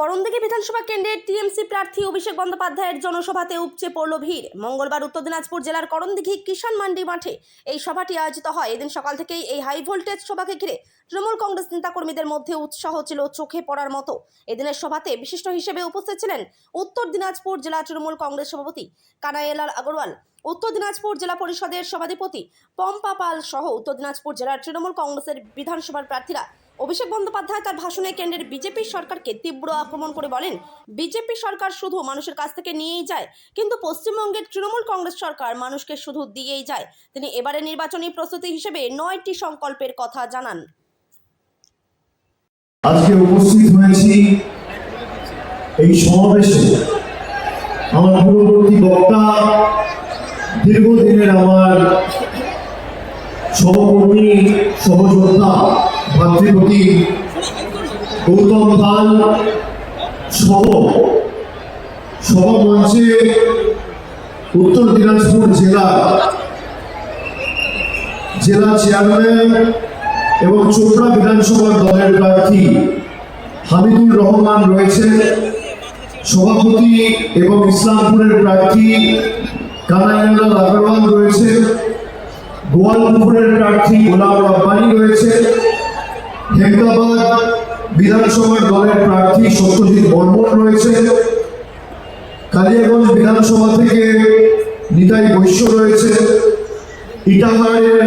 করণদিঘি বিধানসভা কেন্দ্রের টিএমসি প্রার্থী অভিষেক বন্দ্যোপাধ্যায়ের জনসভাতে উপচে পড়ল ভিড়। মঙ্গলবার উত্তর দিনাজপুর জেলার করণদিঘি কিষাণ মান্ডি মাঠে এই সভাটি আয়োজিত হয়। এদিন সকাল থেকেই এই হাই ভোল্টেজ সভাকে ঘিরে তৃণমূল কংগ্রেস নেতাকর্মীদের মধ্যে উৎসাহ ছিল চোখে পড়ার মতো। এদিনের সভাতে বিশিষ্ট হিসেবে উপস্থিত ছিলেন উত্তর দিনাজপুর জেলা তৃণমূল কংগ্রেস সভাপতি কানাইলাল আগরওয়াল, উত্তর দিনাজপুর জেলা পরিষদের সভাধিপতি পম্পা পাল সহ উত্তর দিনাজপুর জেলার তৃণমূল কংগ্রেসের বিধানসভার প্রার্থীরা। অভিষেক বন্দ্যোপাধ্যায় তার ভাষণে কেন্দ্রের বিজেপি সরকারকে তীব্র আক্রমণ করে বলেন, বিজেপি সরকার শুধু মানুষের কাছ থেকে নিয়েই যায়, কিন্তু পশ্চিমবঙ্গের তৃণমূল কংগ্রেস সরকার মানুষকে শুধু দিয়েই যায়। তিনি এবারে নির্বাচনী প্রস্তুতি হিসেবে 9টি সংকল্পের কথা জানান। আজকে উপস্থিত হয়েছি এই সমাবেশে আমার পূর্ববর্তী বক্তা, দীর্ঘদিনের আমার সহকর্মী, সহযোদ্ধা, ভাতৃপতি গৌতম পাল সহ সভামঞ্চে উত্তর দিনাজপুর জেলা চেয়ারম্যান এবং চোপড়া বিধানসভার দলের প্রার্থী হামিদুর রহমান রয়েছেন, সভাপতি এবং ইসলামপুরের প্রার্থী কানাইলাল আগরওয়াল রয়েছে, গোয়ালপুরের প্রার্থী গোলাম রব্বানি রয়েছে, হেমদাবাদ বিধানসভার দলের প্রার্থী সত্যজিৎ বর্মন রয়েছে, কালিয়াগঞ্জ বিধানসভা থেকে নিতাই বৈশ্য রয়েছে, ইটাহারের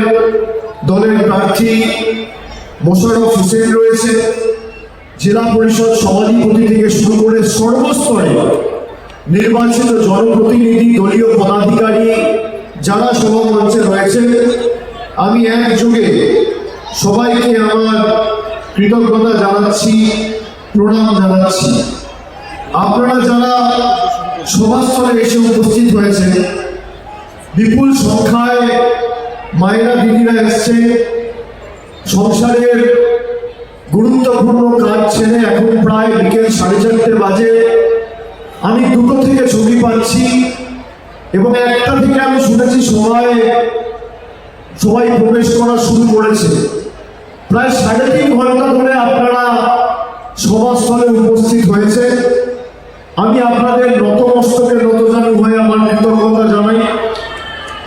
দলের প্রার্থী মোশাররফ হোসেন রয়েছে, জেলা পরিষদ সভাধিপতি থেকে শুরু করে সর্বস্তরে নির্বাচিত জনপ্রতিনিধি, দলীয় পদাধিকারী যারা সভামঞ্চে রয়েছে, আমি একযোগে সবাইকে আমার কৃতজ্ঞতা জানাচ্ছি, প্রণাম জানাচ্ছি। আপনারা যারা সভাস্থলে এসে উপস্থিত হয়েছে, বিপুল সংখ্যায় মায়েরা, দিদিরা এসছে, সংসারের গুরুত্বপূর্ণ কাজ ছেড়ে এখন প্রায় বিকেল 4:30 বাজে। আমি 2টো থেকে ছবি পাচ্ছি এবং 1টা থেকে আমি শুনেছি সবাই প্রবেশ করা শুরু করেছে। প্রায় 3.5 ঘন্টা ধরে আপনারা সভাস্থলে উপস্থিত হয়েছে। আমি আপনাদের নতমস্তকে নতজানু হয়ে আমার কৃতজ্ঞতা জানাই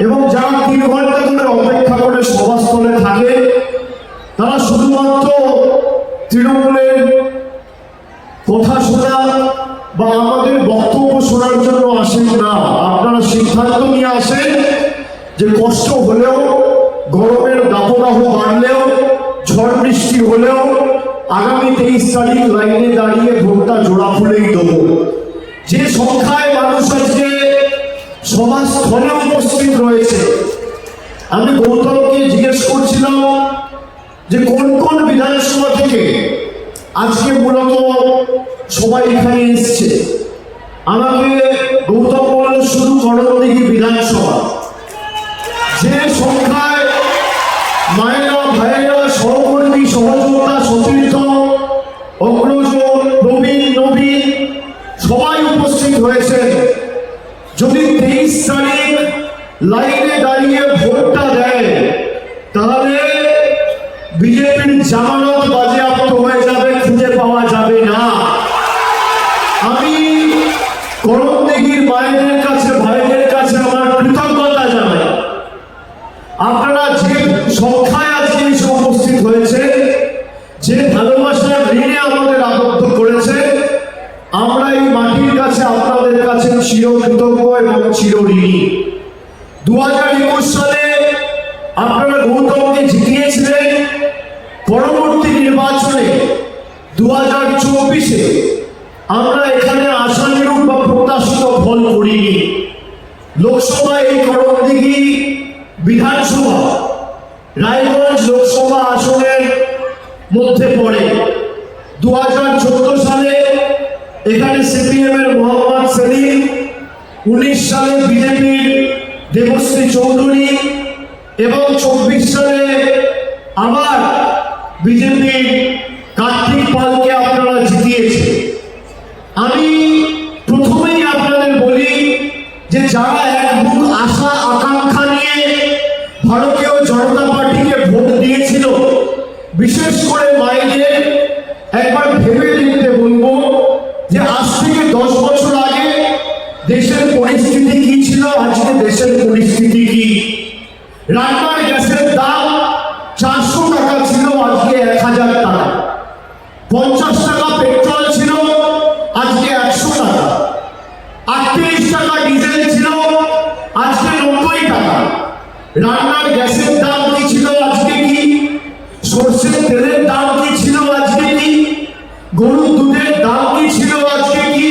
এবং যারা 3 ঘন্টা ধরে অপেক্ষা করে সভাস্থলে থাকে তারা শুধুমাত্র তৃণমূলের কথা শোনা বা আমাদের বক্তব্য শোনার জন্য আসেন না, আপনারা সিদ্ধান্ত নিয়ে আসেন যে কষ্ট হলেও, গরমের দাবদাহ বাড়লেও, ঝড় বৃষ্টি হলেও আগামী 23 তারিখ লাইনে দাঁড়িয়ে ভোটটা জোড়া ফুলেই দেবো। যে সংখ্যায় মানুষ আজকে সভাস্থলে উপস্থিত রয়েছে, আমি গৌতমকে জিজ্ঞেস করছিলাম যে কোন কোন বিধানসভা থেকে আজকে মূলত সবাই এখানে এসছে। আমাকে গৌতম বলল শুধু করণদিঘি বিধানসভা। যে সংখ্যায় মায়েরা, ভাইয়েরা, সহকর্মী, সহযোদ্ধা, সতীর্থ, অগ্রজ, প্রবীণ, নবীন সবাই উপস্থিত হয়েছে, যদি 23 তারিখ লাইনে দাঁড়িয়ে ভোটটা দেয় তাহলে বিজেপির জামানত বাজেয়াপ্ত হয়ে যাবে, খুঁজে পাওয়া যাবে না। আমি করণদিঘির মায়েদের কাছে, ভাইদের কাছে আমার কৃতজ্ঞতা জানাই। আপনারা যে সংখ্যায় আজকে এসে উপস্থিত হয়েছে, যে ভালোবাসার ঋণে আমাদের আবদ্ধ করেছে, আমরা এই মাটির কাছে আপনাদের কাছে চিরকৃতজ্ঞ এবং চিরঋণী। 2021 সালে আপনারা গৌতমকে জিতিয়েছিলেন, পরবর্তী নির্বাচনে 2024-এ আমরা এখানে আশানুরূপ বা প্রত্যাশিত ফল করিনি। লোকসভা এই করণদিঘি বিধানসভা রায়গঞ্জ লোকসভা আসনের মধ্যে পড়ে। 2014 সালে এখানে সিপিএম এর মোহাম্মদ সেলিম, 19 সালে বিজেপির দেবশ্রী চৌধুরী এবং 24 সালে আবার বিজেপির কার্তিক পালকে আপনারা জিতিয়েছে। আমি প্রথমেই আপনাদের বলি যে যারা এক বুক আশা আকাঙ্ক্ষা নিয়ে ভারতীয় জনতা পার্টিকে ভোট দিয়েছিল, বিশেষ করে মায়েদের একবার ভেবে দেখতে বলবো যে আজ থেকে 10 বছর আগে দেশের পরিস্থিতি কি ছিল, আজকে দেশের পরিস্থিতি কি। রান্নার গ্যাসের দাম 400 টাকা ছিল, আজকে 1000 টাকা। 50 টাকা পেট্রোল ছিল, আজকে 100 টাকা। 38 টাকা ডিজেল ছিল, আজকে 90 টাকা। রান্নার গ্যাসের দাম কি ছিল, আজকে কি। সর্ষের তেলের দাম কি ছিল, আজকে কি। গরুর দুধের দাম কি ছিল, আজকে কি।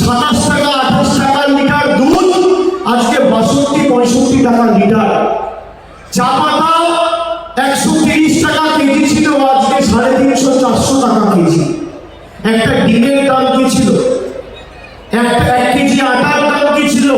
27 টাকা 28 টাকা লিটার দুধ, আজকে 62-65 টাকা লিটার। চা পাতা 130 টাকা কেজি ছিল, আজকে 350-400 টাকা কেজি। একটা ডিমের দাম কি ছিল, 1 কেজি আটার দাম কি ছিল,